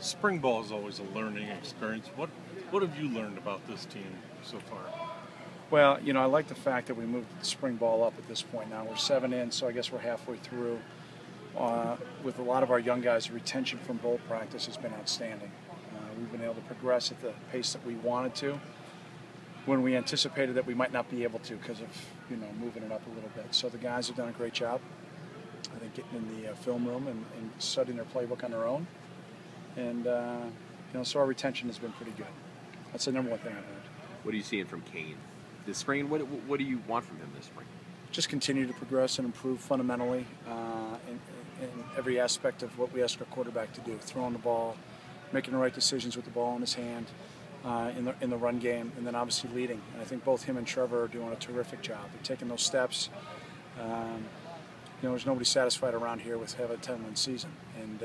spring ball is always a learning experience. What have you learned about this team so far? Well, I like the fact that we moved the spring ball up at this point now. We're 7 in, so I guess we're halfway through. With a lot of our young guys, the retention from bowl practice has been outstanding. We've been able to progress at the pace that we wanted to when we anticipated that we might not be able to because of, moving it up a little bit. So the guys have done a great job, I think, getting in the film room and studying their playbook on their own. And, so our retention has been pretty good. That's the number one thing I've learned. What are you seeing from Kane this spring? What do you want from him this spring? Just continue to progress and improve fundamentally in every aspect of what we ask our quarterback to do. Throwing the ball, making the right decisions with the ball in his hand, in the run game, and then obviously leading. And I think both him and Trevor are doing a terrific job. They're taking those steps. There's nobody satisfied around here with having a 10-win season. And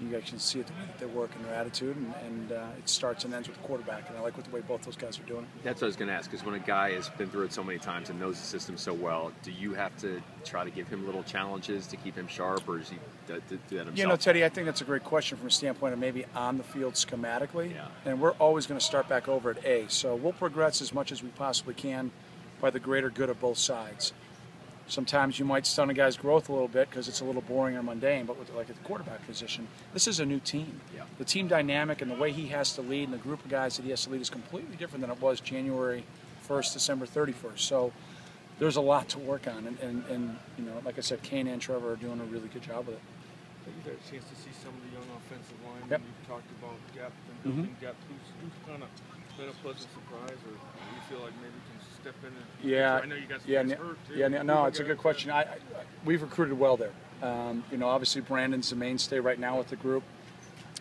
you guys can see it the way that they work and their attitude, and it starts and ends with the quarterback, and I like the way both those guys are doing it. That's what I was going to ask, because when a guy has been through it so many times and knows the system so well, do you have to try to give him little challenges to keep him sharp, or does he do that himself? Teddy, I think that's a great question from a standpoint of maybe on the field schematically, yeah. And we're always going to start back over at A, so we'll progress as much as we possibly can by the greater good of both sides. Sometimes you might stun a guy's growth a little bit because it's a little boring or mundane, but like at the quarterback position, this is a new team. Yeah. The team dynamic and the way he has to lead and the group of guys that he has to lead is completely different than it was January 1st, December 31st. So there's a lot to work on, and like I said, Kane and Trevor are doing a really good job with it. You got a chance to see some of the young offensive linemen. Yep. You talked about depth and building depth. Who's kind of been a pleasant surprise, or do you feel like maybe can step in and? Yeah, I know you got some guys hurt too. Yeah, no, it's a good question. We've recruited well there. Obviously Brandon's the mainstay right now with the group.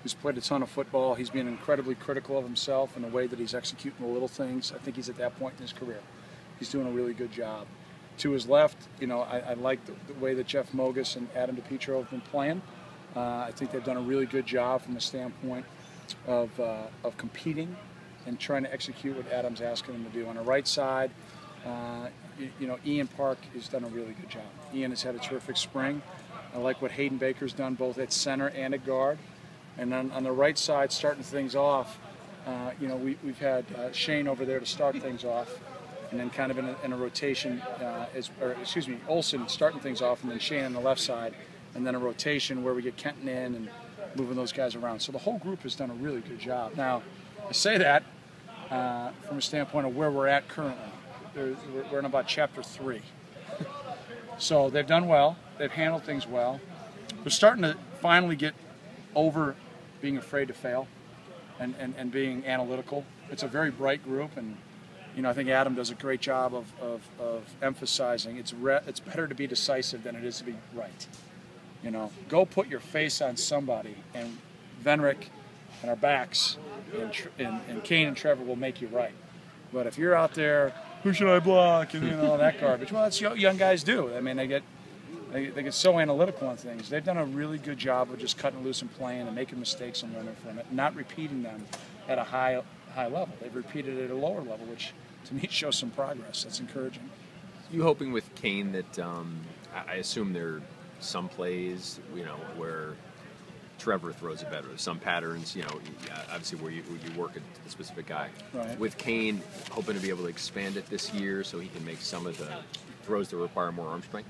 He's played a ton of football. He's been incredibly critical of himself and the way that he's executing the little things. I think he's at that point in his career. He's doing a really good job. To his left, I like the way that Jeff Mogus and Adam DiPietro have been playing. I think they've done a really good job from the standpoint of competing and trying to execute what Adam's asking them to do. On the right side, Ian Park has done a really good job. Ian has had a terrific spring. I like what Hayden Baker's done both at center and at guard. And then on the right side, starting things off, we've had Shane over there to start things off, and then kind of in a rotation, Olsen starting things off, and then Shane on the left side, and then a rotation where we get Kenton in and moving those guys around. So the whole group has done a really good job. Now, I say that from a standpoint of where we're at currently. We're in about chapter 3. So they've done well. They've handled things well. We're starting to finally get over being afraid to fail and being analytical. It's a very bright group, and I think Adam does a great job of emphasizing it's better to be decisive than it is to be right. Go put your face on somebody, and Venrick and our backs and Kane and Trevor will make you right. But if you're out there, who should I block, and that garbage, well, that's what young guys do. I mean, they get so analytical on things. They've done a really good job of just cutting loose and playing and making mistakes and learning from it, not repeating them at a high level. They've repeated it at a lower level, which to me shows some progress. That's encouraging. You hoping with Kane that I assume there are some plays, where Trevor throws it better. Some patterns, obviously where you work at a specific guy. Right. With Kane, hoping to be able to expand it this year so he can make some of the throws that require more arm strength.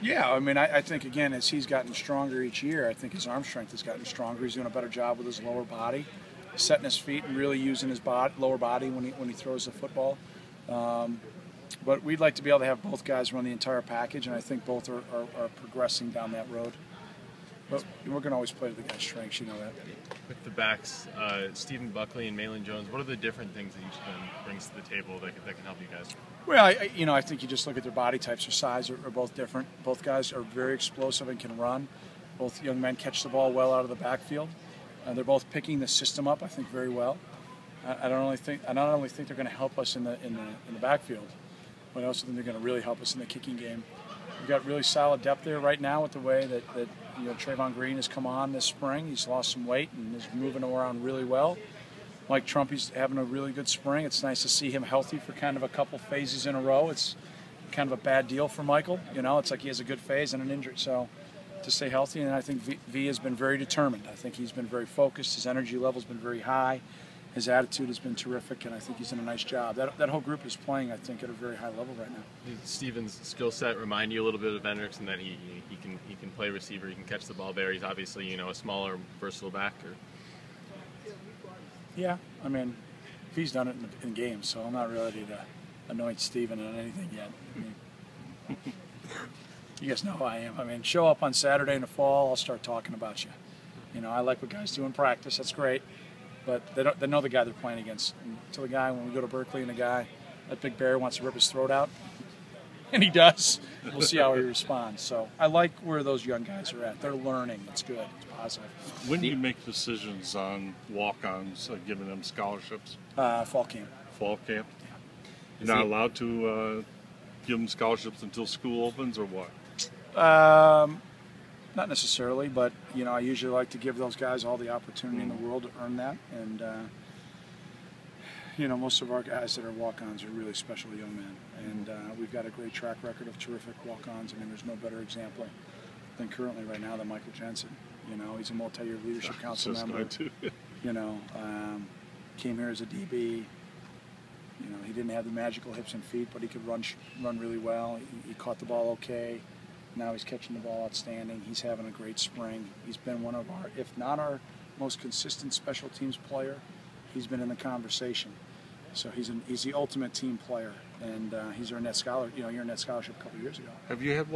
Yeah, I mean, I think, again, as he's gotten stronger each year, I think his arm strength has gotten stronger. He's doing a better job with his lower body, setting his feet and really using his lower body when he throws the football. But we'd like to be able to have both guys run the entire package, and I think both are progressing down that road. But we're going to always play to the guy's strengths, you know that. With the backs, Stephen Buckley and Malin Jones, what are the different things that each of them brings to the table that can help you guys? Well, I think you just look at their body types or size are both different. Both guys are very explosive and can run. Both young men catch the ball well out of the backfield. They're both picking the system up, I think, very well. I not only think they're going to help us in the backfield, but I also think they're going to really help us in the kicking game. We've got really solid depth there right now with the way that Trayvon Green has come on this spring. He's lost some weight and is moving around really well. Mike Trumpy's having a really good spring. It's nice to see him healthy for kind of a couple phases in a row. It's kind of a bad deal for Michael. It's like he has a good phase and an injury. So to stay healthy, and I think V has been very determined. I think he's been very focused. His energy level's been very high. His attitude has been terrific, and I think he's done a nice job. That whole group is playing, I think, at a very high level right now. Does Steven's skill set remind you a little bit of Hendricks in that he can play receiver, he can catch the ball there. He's obviously, you know, a smaller, versatile back. Or... Yeah, I mean, V's done it in games, so I'm not ready to anoint Steven on anything yet. I mean, you guys know who I am. I mean, show up on Saturday in the fall, I'll start talking about you. You know, I like what guys do in practice. That's great. But they know the guy they're playing against. And to the guy, when we go to Berkeley and the guy, that big bear wants to rip his throat out, and he does, we'll see how he responds. So I like where those young guys are at. They're learning. It's good. It's positive. When do you make decisions on walk-ons, giving them scholarships? Fall camp. Fall camp? You're not allowed to give them scholarships until school opens, or what? Not necessarily, but you know, I usually like to give those guys all the opportunity in the world to earn that. And you know, most of our guys that are walk-ons are really special young men, and we've got a great track record of terrific walk-ons. I mean, there's no better example than currently right now than Michael Jensen. You know, he's a multi-year leadership council member. You know, came here as a DB. You know, he didn't have the magical hips and feet, but he could run really well. He caught the ball okay. Now he's catching the ball outstanding. He's having a great spring. He's been one of our, if not our most consistent special teams player, he's been in the conversation. So he's the ultimate team player, and he's earned that scholarship. You know, he earned that scholarship a couple years ago. Have you had